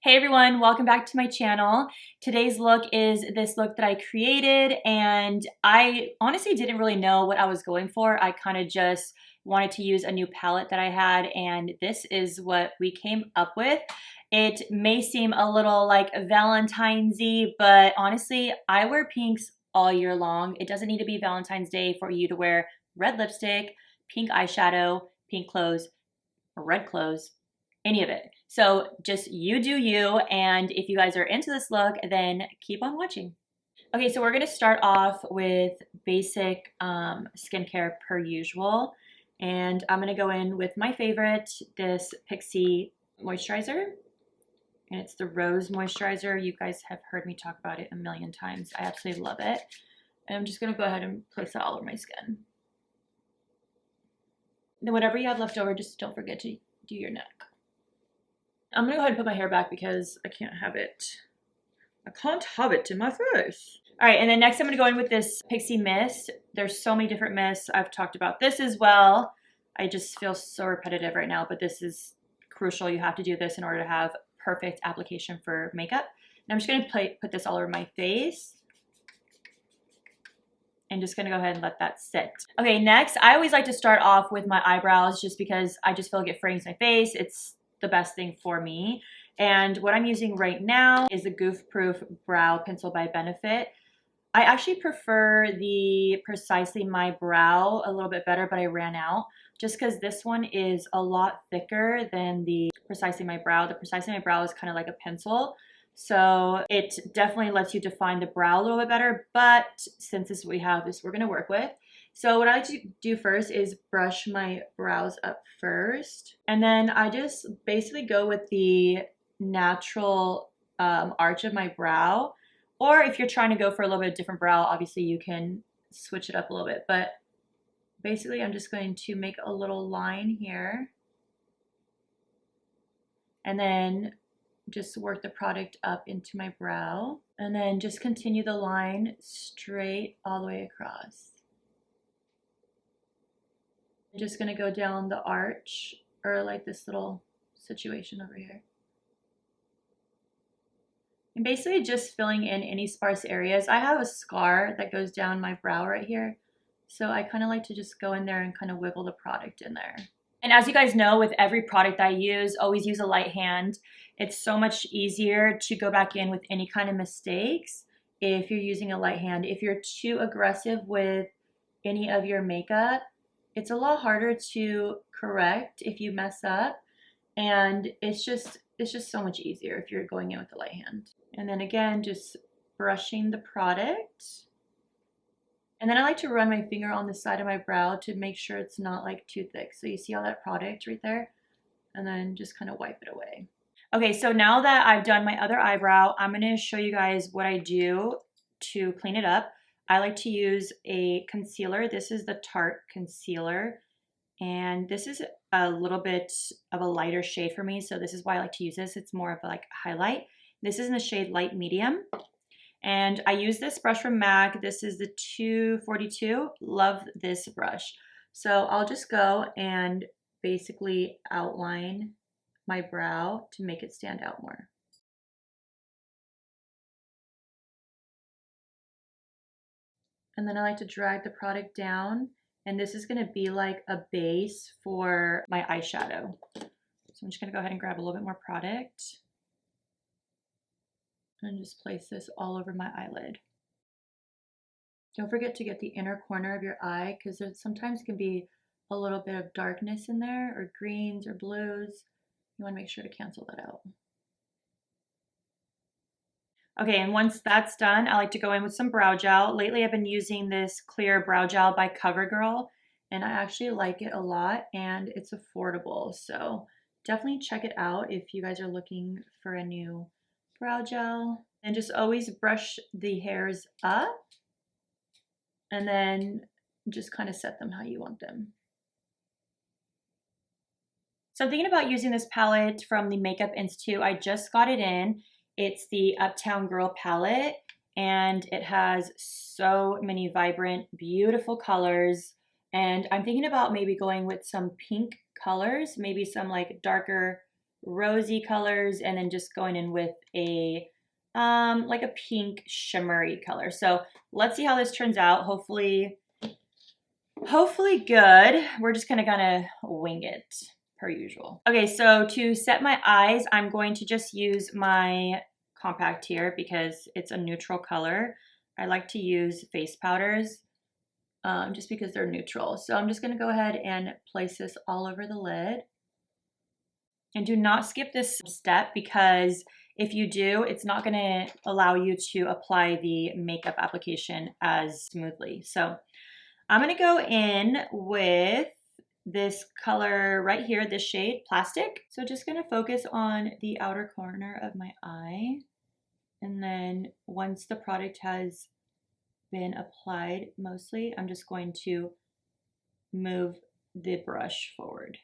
Hey everyone, welcome back to my channel. Today's look is this look that I created, and I honestly didn't really know what I was going for. I kind of just wanted to use a new palette that I had, and this is what we came up with. It may seem a little like Valentine's-y, but honestly, I wear pinks all year long. It doesn't need to be Valentine's Day for you to wear red lipstick, pink eyeshadow, pink clothes, or red clothes, any of it. So just you do you, and if you guys are into this look, then keep on watching. Okay, so we're gonna start off with basic skincare per usual, and I'm gonna go in with my favorite, this Pixie moisturizer, and it's the Rose moisturizer. You guys have heard me talk about it a million times. I absolutely love it. And I'm just gonna go ahead and place that all over my skin. Then whatever you have left over, just don't forget to do your neck. I'm gonna go ahead and put my hair back because I can't have it in my face. All right, and then next I'm gonna go in with this Pixie mist. There's so many different mists. I've talked about this as well. I just feel so repetitive right now, but this is crucial. You have to do this in order to have perfect application for makeup. And I'm just gonna put this all over my face. And just gonna go ahead and let that sit. Okay, next, I always like to start off with my eyebrows just because I just feel like it frames my face. It's the best thing for me. And what I'm using right now is the Goof Proof Brow Pencil by Benefit. I actually prefer the Precisely My Brow a little bit better, but I ran out just because this one is a lot thicker than the Precisely My Brow. The Precisely My Brow is kind of like a pencil. So it definitely lets you define the brow a little bit better, but since this is what we have, this we're gonna work with. So what I like to do first is brush my brows up first. And then I just basically go with the natural arch of my brow. Or if you're trying to go for a little bit different brow, obviously you can switch it up a little bit. But basically I'm just going to make a little line here. And then just work the product up into my brow. And then just continue the line straight all the way across. I'm just gonna go down the arch, or like this little situation over here. And basically just filling in any sparse areas. I have a scar that goes down my brow right here. So I kind of like to just go in there and kind of wiggle the product in there. And as you guys know, with every product I use, always use a light hand. It's so much easier to go back in with any kind of mistakes if you're using a light hand. If you're too aggressive with any of your makeup, it's a lot harder to correct if you mess up, and it's just so much easier if you're going in with the light hand. And then again, just brushing the product. And then I like to run my finger on the side of my brow to make sure it's not like too thick. So you see all that product right there? And then just kind of wipe it away. Okay, so now that I've done my other eyebrow, I'm gonna show you guys what I do to clean it up. I like to use a concealer. This is the Tarte concealer. And this is a little bit of a lighter shade for me. So this is why I like to use this. It's more of like a highlight. This is in the shade Light Medium. And I use this brush from MAC. This is the 242. Love this brush. So I'll just go and basically outline my brow to make it stand out more. And then I like to drag the product down, and this is gonna be like a base for my eyeshadow. So I'm just gonna go ahead and grab a little bit more product and just place this all over my eyelid. Don't forget to get the inner corner of your eye, because there sometimes can be a little bit of darkness in there, or greens or blues. You wanna make sure to cancel that out. Okay, and once that's done, I like to go in with some brow gel. Lately, I've been using this clear brow gel by CoverGirl, and I actually like it a lot, and it's affordable. So definitely check it out if you guys are looking for a new brow gel. And just always brush the hairs up, and then just kind of set them how you want them. So I'm thinking about using this palette from the Makeup Institute. I just got it in. It's the Uptown Girl palette, and it has so many vibrant, beautiful colors. And I'm thinking about maybe going with some pink colors, maybe some like darker rosy colors, and then just going in with a like a pink shimmery color. So let's see how this turns out. Hopefully good. We're just gonna wing it per usual. Okay, so to set my eyes, I'm going to just use my compact here because it's a neutral color. I like to use face powders just because they're neutral. So I'm just gonna go ahead and place this all over the lid. And do not skip this step because if you do, it's not gonna allow you to apply the makeup application as smoothly. So I'm gonna go in with this color right here, this shade, Plastic. So just gonna focus on the outer corner of my eye. And then once the product has been applied mostly, I'm just going to move the brush forward.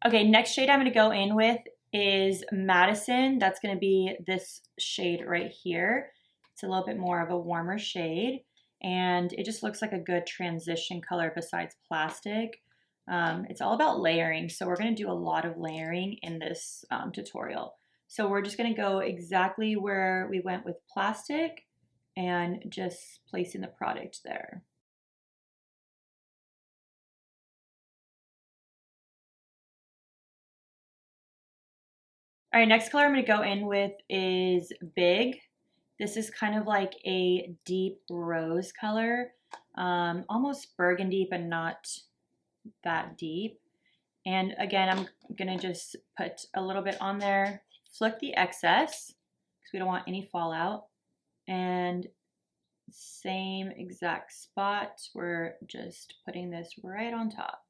Okay, next shade I'm gonna go in with is Madison. That's gonna be this shade right here. It's a little bit more of a warmer shade, and it just looks like a good transition color besides Plastic. It's all about layering, so we're gonna do a lot of layering in this tutorial. So we're just gonna go exactly where we went with Plastic and just placing the product there. All right, next color I'm gonna go in with is Big. This is kind of like a deep rose color, almost burgundy, but not that deep. And again, I'm gonna just put a little bit on there, flick the excess, because we don't want any fallout. And same exact spot, we're just putting this right on top.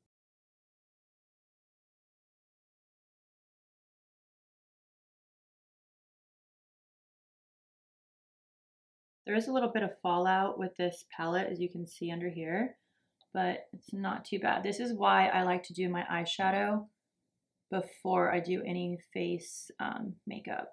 There is a little bit of fallout with this palette, as you can see under here, but it's not too bad. This is why I like to do my eyeshadow before I do any face makeup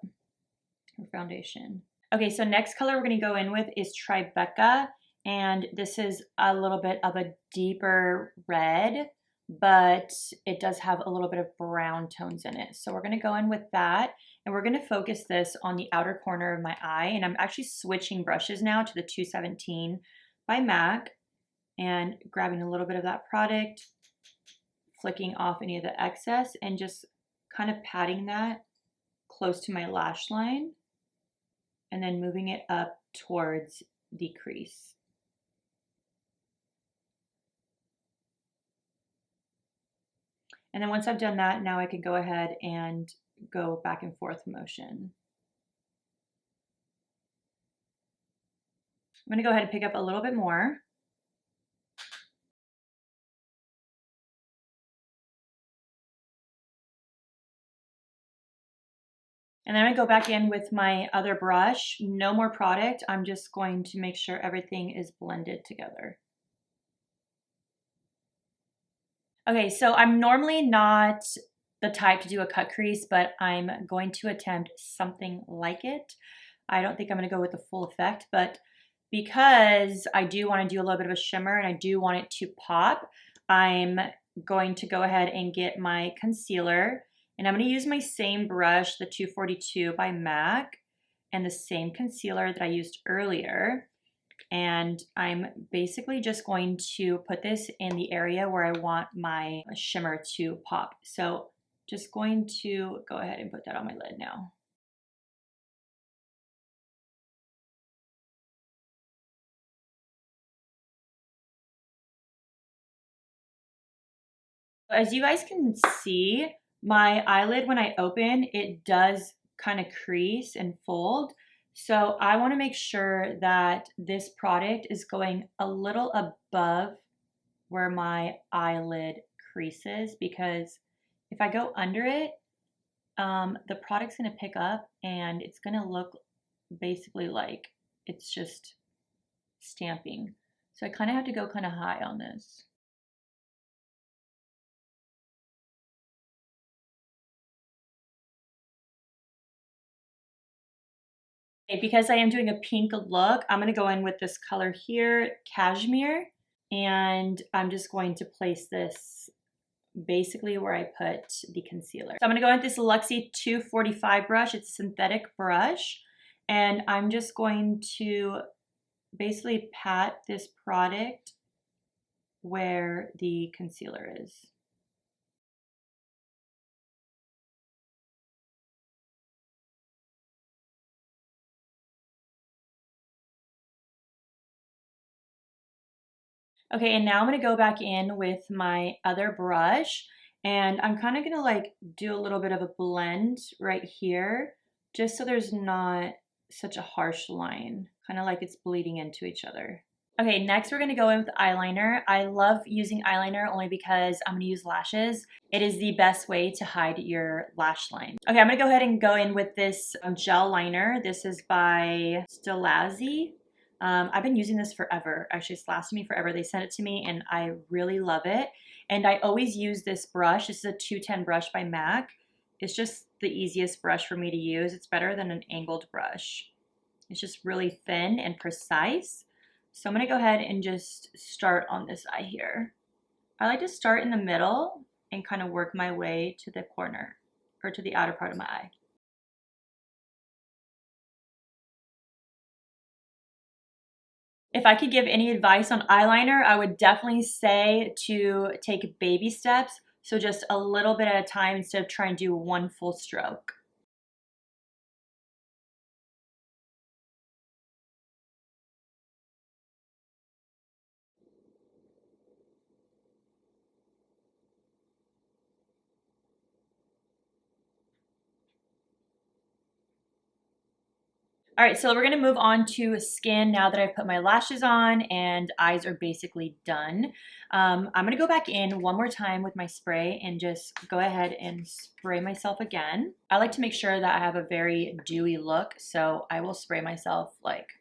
or foundation. Okay, so next color we're gonna go in with is Tribeca, and this is a little bit of a deeper red, but it does have a little bit of brown tones in it. So we're gonna go in with that, and we're gonna focus this on the outer corner of my eye, and I'm actually switching brushes now to the 217 by MAC, and grabbing a little bit of that product, flicking off any of the excess, and just kind of patting that close to my lash line, and then moving it up towards the crease. And then once I've done that, now I can go ahead and go back and forth motion. I'm gonna go ahead and pick up a little bit more. And then I go back in with my other brush, no more product. I'm just going to make sure everything is blended together. Okay, so I'm normally not the type to do a cut crease, but I'm going to attempt something like it. I don't think I'm gonna go with the full effect, but because I do wanna do a little bit of a shimmer and I do want it to pop, I'm going to go ahead and get my concealer, and I'm gonna use my same brush, the 242 by MAC, and the same concealer that I used earlier. And I'm basically just going to put this in the area where I want my shimmer to pop. So just going to go ahead and put that on my lid now. As you guys can see, my eyelid, when I open, it does kind of crease and fold. So I want to make sure that this product is going a little above where my eyelid creases, because if I go under it, the product's going to pick up and it's going to look basically like it's just stamping. So I kind of have to go kind of high on this. Okay, because I am doing a pink look, I'm going to go in with this color here, Cashmere. And I'm just going to place this basically where I put the concealer. So I'm gonna go with this Luxie 245 brush. It's a synthetic brush. And I'm just going to basically pat this product where the concealer is. Okay, and now I'm gonna go back in with my other brush, and I'm kind of gonna like do a little bit of a blend right here, just so there's not such a harsh line, kind of like it's bleeding into each other. Okay, next we're gonna go in with eyeliner. I love using eyeliner only because I'm gonna use lashes. It is the best way to hide your lash line. Okay, I'm gonna go ahead and go in with this gel liner. This is by Stilazzi. I've been using this forever. Actually, it's lasted me forever. They sent it to me and I really love it. And I always use this brush. This is a 210 brush by MAC. It's just the easiest brush for me to use. It's better than an angled brush. It's just really thin and precise. So I'm gonna go ahead and just start on this eye here. I like to start in the middle and kind of work my way to the corner or to the outer part of my eye. If I could give any advice on eyeliner, I would definitely say to take baby steps. So just a little bit at a time instead of trying to do one full stroke. All right, so we're gonna move on to skin now that I've put my lashes on and eyes are basically done. I'm gonna go back in one more time with my spray and just go ahead and spray myself again. I like to make sure that I have a very dewy look, so I will spray myself like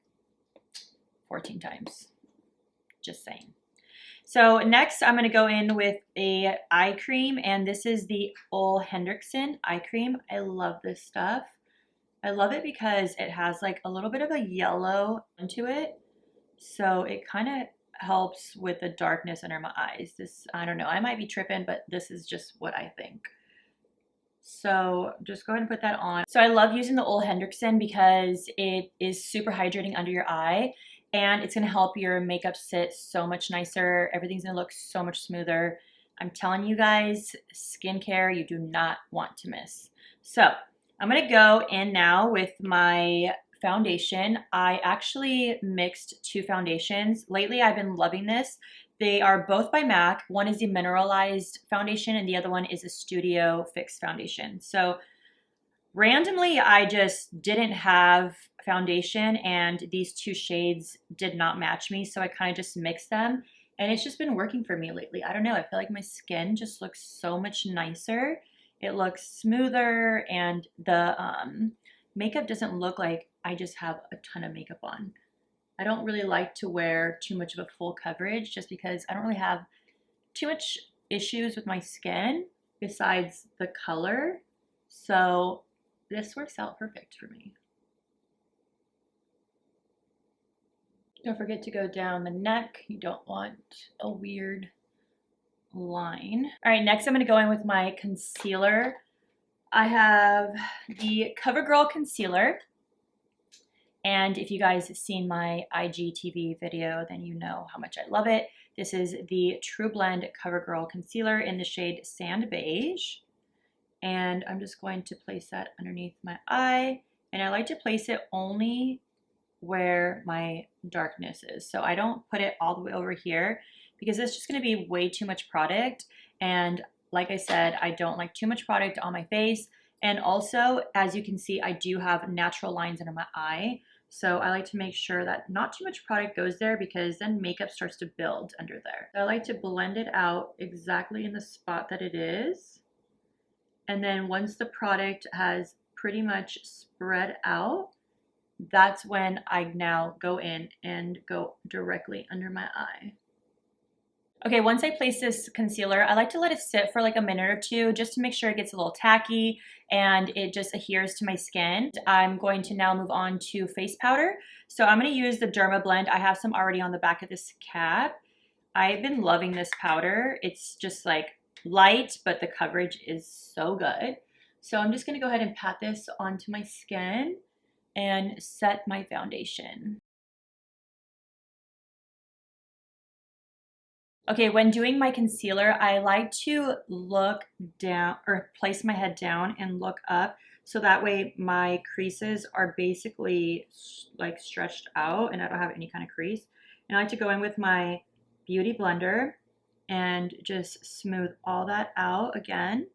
14 times, just saying. So next I'm gonna go in with a eye cream, and this is the Ole Henriksen eye cream. I love this stuff. I love it because it has like a little bit of a yellow into it. So it kind of helps with the darkness under my eyes. This, I don't know, I might be tripping, but this is just what I think. So just go ahead and put that on. So I love using the Ole Henriksen because it is super hydrating under your eye and it's gonna help your makeup sit so much nicer. Everything's gonna look so much smoother. I'm telling you guys, skincare you do not want to miss. So I'm gonna go in now with my foundation. I actually mixed two foundations. Lately, I've been loving this. They are both by MAC. One is the mineralized foundation and the other one is a studio fixed foundation. So randomly, I just didn't have foundation and these two shades did not match me. So I kind of just mixed them and it's just been working for me lately. I don't know, I feel like my skin just looks so much nicer. It looks smoother and the makeup doesn't look like I just have a ton of makeup on. I don't really like to wear too much of a full coverage just because I don't really have too much issues with my skin besides the color. So this works out perfect for me. Don't forget to go down the neck. You don't want a weird line. All right, next I'm gonna go in with my concealer. I have the CoverGirl concealer. And if you guys have seen my IGTV video, then you know how much I love it. This is the True Blend CoverGirl concealer in the shade Sand Beige. And I'm just going to place that underneath my eye. And I like to place it only where my darkness is. So I don't put it all the way over here because it's just gonna be way too much product. And like I said, I don't like too much product on my face. And also, as you can see, I do have natural lines under my eye. So I like to make sure that not too much product goes there because then makeup starts to build under there. So I like to blend it out exactly in the spot that it is. And then once the product has pretty much spread out, that's when I now go in and go directly under my eye. Okay, once I place this concealer, I like to let it sit for like a minute or two just to make sure it gets a little tacky and it just adheres to my skin. I'm going to now move on to face powder. So I'm going to use the Derma Blend. I have some already on the back of this cap. I've been loving this powder. It's just like light, but the coverage is so good. So I'm just gonna go ahead and pat this onto my skin and set my foundation. Okay, when doing my concealer, I like to look down or place my head down and look up so that way my creases are basically like stretched out and I don't have any kind of crease. And I like to go in with my beauty blender and just smooth all that out again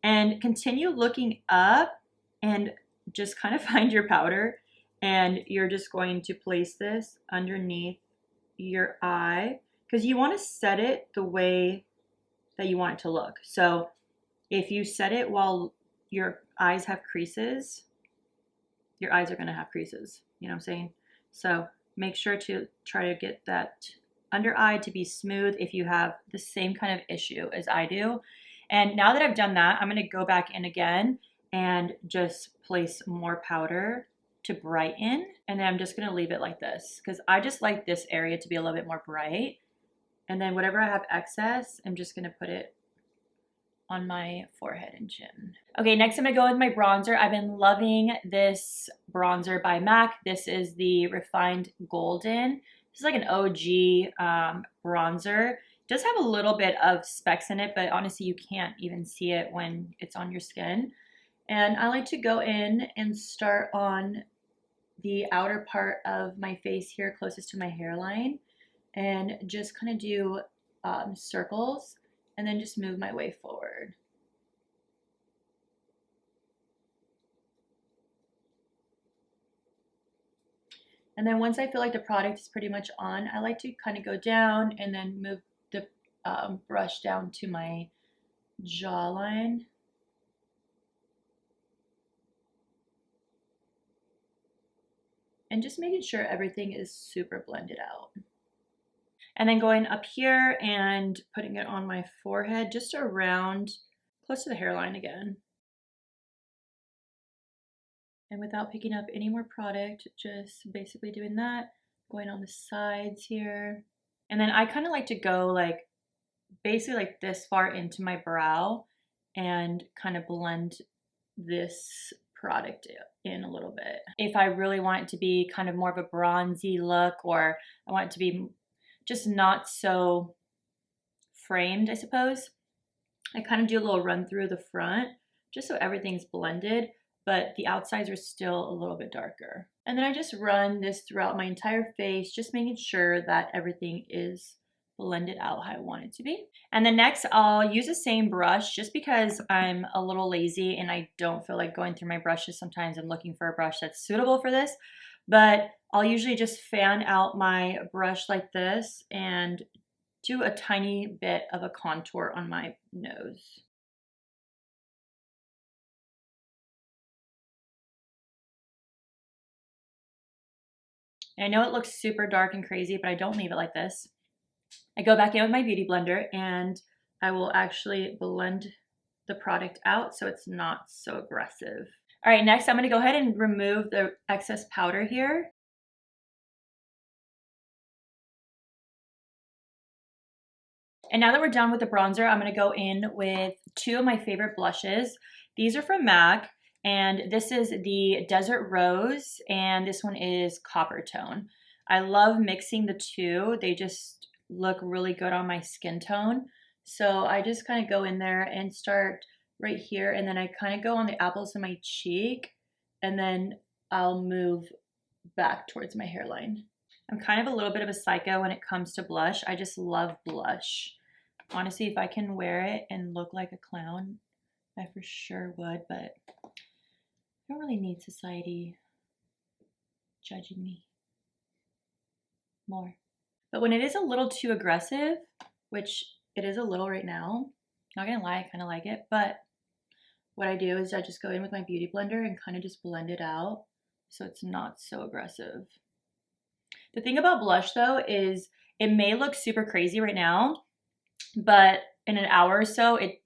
and continue looking up and just kind of find your powder and you're just going to place this underneath your eye because you want to set it the way that you want it to look. So if you set it while your eyes have creases, your eyes are going to have creases. You know what I'm saying? So make sure to try to get that under eye to be smooth if you have the same kind of issue as I do. And now that I've done that, I'm going to go back in again and just place more powder to brighten. And then I'm just going to leave it like this because I just like this area to be a little bit more bright. And then whatever I have excess, I'm just going to put it on my forehead and chin. Okay, next I'm gonna go with my bronzer. I've been loving this bronzer by MAC. This is the Refined Golden. This is like an OG bronzer. It does have a little bit of specks in it, but honestly you can't even see it when it's on your skin. And I like to go in and start on the outer part of my face here closest to my hairline and just kind of do circles and then just move my way forward. And then once I feel like the product is pretty much on, I like to kind of go down and then move the brush down to my jawline. And just making sure everything is super blended out. And then going up here and putting it on my forehead, just around, close to the hairline again. And without picking up any more product, just basically doing that, going on the sides here. And then I kind of like to go like, basically like this far into my brow and kind of blend this product in a little bit. If I really want it to be kind of more of a bronzy look, or I want it to be just not so framed, I suppose, I kind of do a little run through the front just so everything's blended, but the outsides are still a little bit darker. And then I just run this throughout my entire face, just making sure that everything is blended out how I want it to be. And then next I'll use the same brush just because I'm a little lazy and I don't feel like going through my brushes. Sometimes I'm looking for a brush that's suitable for this, but I'll usually just fan out my brush like this and do a tiny bit of a contour on my nose. And I know it looks super dark and crazy, but I don't leave it like this. I go back in with my beauty blender and I will actually blend the product out so it's not so aggressive. All right, next I'm gonna go ahead and remove the excess powder here. And now that we're done with the bronzer, I'm gonna go in with two of my favorite blushes. These are from MAC, and this is the Desert Rose, and this one is Copper Tone. I love mixing the two. They just look really good on my skin tone. So I just kind of go in there and start right here, and then I kind of go on the apples of my cheek, and then I'll move back towards my hairline. I'm kind of a little bit of a psycho when it comes to blush. I just love blush. Honestly, if I can wear it and look like a clown, I for sure would, but I don't really need society judging me more. But when it is a little too aggressive, which it is a little right now, not gonna lie, I kind of like it, but what I do is I just go in with my beauty blender and kind of just blend it out so it's not so aggressive. The thing about blush though is it may look super crazy right now, but in an hour or so, it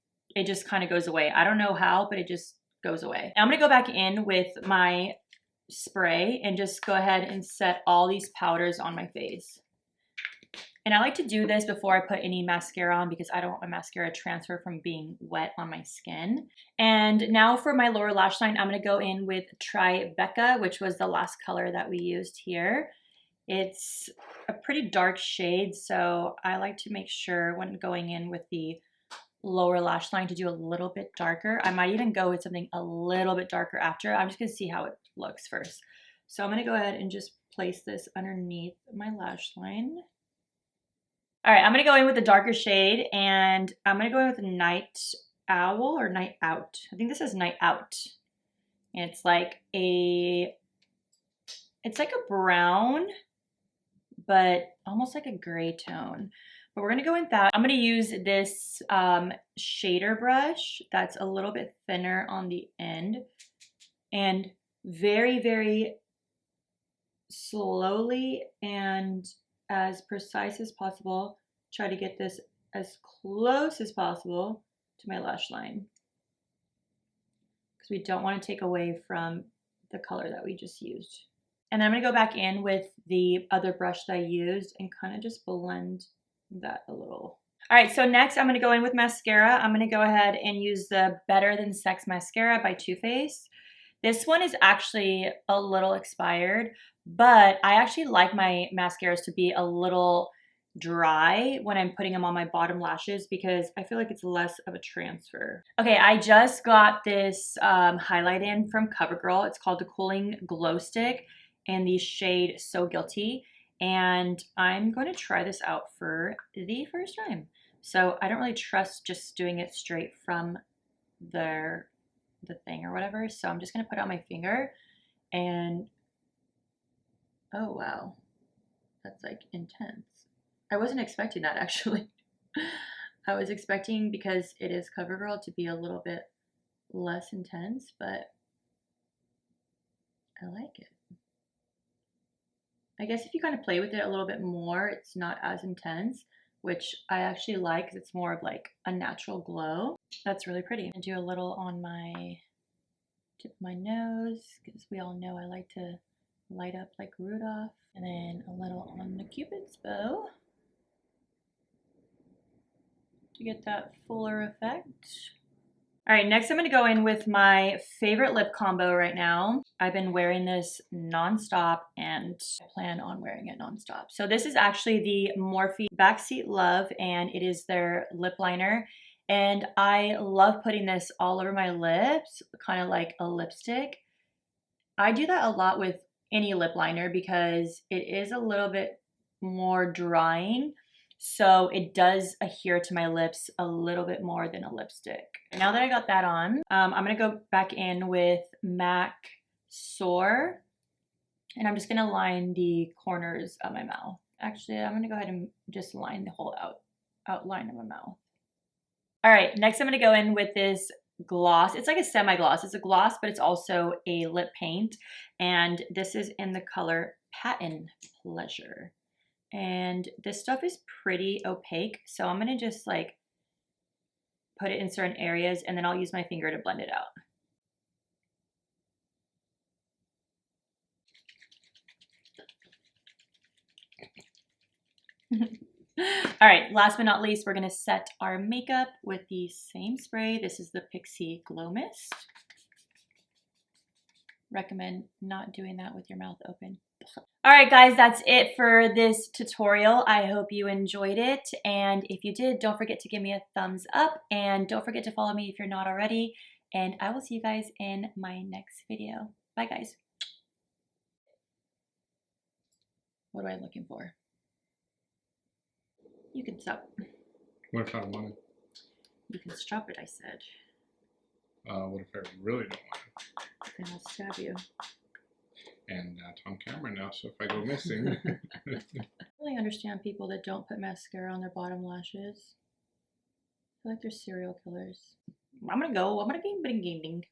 just kind of goes away. I don't know how, but it just goes away. I'm gonna go back in with my spray and just go ahead and set all these powders on my face. And I like to do this before I put any mascara on because I don't want my mascara to transfer from being wet on my skin. And now for my lower lash line, I'm going to go in with Tribeca, which was the last color that we used here. It's a pretty dark shade, so I like to make sure when going in with the lower lash line to do a little bit darker. I might even go with something a little bit darker after. I'm just going to see how it looks first. So I'm going to go ahead and just place this underneath my lash line. All right, I'm gonna go in with a darker shade, and I'm gonna go in with a Night Owl or Night Out. I think this is Night Out. And it's like a brown, but almost like a gray tone. But we're gonna go with that. I'm gonna use this shader brush that's a little bit thinner on the end, and very, very slowly and as precise as possible, try to get this as close as possible to my lash line, because we don't want to take away from the color that we just used. And then I'm going to go back in with the other brush that I used and kind of just blend that a little. All right, so next I'm going to go in with mascara. I'm going to go ahead and use the Better Than Sex mascara by Too Faced. This one is actually a little expired, but I actually like my mascaras to be a little dry when I'm putting them on my bottom lashes because I feel like it's less of a transfer. Okay, I just got this highlight in from CoverGirl. It's called the Cooling Glow Stick in the shade So Guilty. And I'm going to try this out for the first time. So I don't really trust just doing it straight from the thing or whatever. So I'm just going to put it on my finger and oh wow, that's like intense. I wasn't expecting that actually. I was expecting, because it is CoverGirl, to be a little bit less intense, but I like it. I guess if you kind of play with it a little bit more, it's not as intense, which I actually like because it's more of like a natural glow. That's really pretty. And do a little on my tip of my nose, because we all know I like to light up like Rudolph. And then a little on the Cupid's bow to get that fuller effect. All right, next I'm gonna go in with my favorite lip combo right now. I've been wearing this nonstop and I plan on wearing it nonstop. So this is actually the Morphe Backseat Love, and it is their lip liner. And I love putting this all over my lips, kind of like a lipstick. I do that a lot with any lip liner because it is a little bit more drying. So it does adhere to my lips a little bit more than a lipstick. Now that I got that on, I'm gonna go back in with MAC Soar, and I'm just gonna line the corners of my mouth. Actually, I'm gonna go ahead and just line the whole outline of my mouth. All right, next I'm gonna go in with this gloss. It's like a semi-gloss. It's a gloss, but it's also a lip paint. And this is in the color Patent Pleasure. And this stuff is pretty opaque. So I'm gonna just like put it in certain areas and then I'll use my finger to blend it out. All right, last but not least, we're gonna set our makeup with the same spray. This is the Pixie Glow Mist. Recommend not doing that with your mouth open. All right, guys, that's it for this tutorial. I hope you enjoyed it. And if you did, don't forget to give me a thumbs up and don't forget to follow me if you're not already. And I will see you guys in my next video. Bye, guys. What am I looking for? You can stop. What if I want it? You can stop it, I said. What if I really don't want it? Then I'll stab you. And that's on camera now, so if I go missing. I really understand people that don't put mascara on their bottom lashes. I feel like they're serial killers. I'm gonna go. I'm gonna game, ding, ding, ding.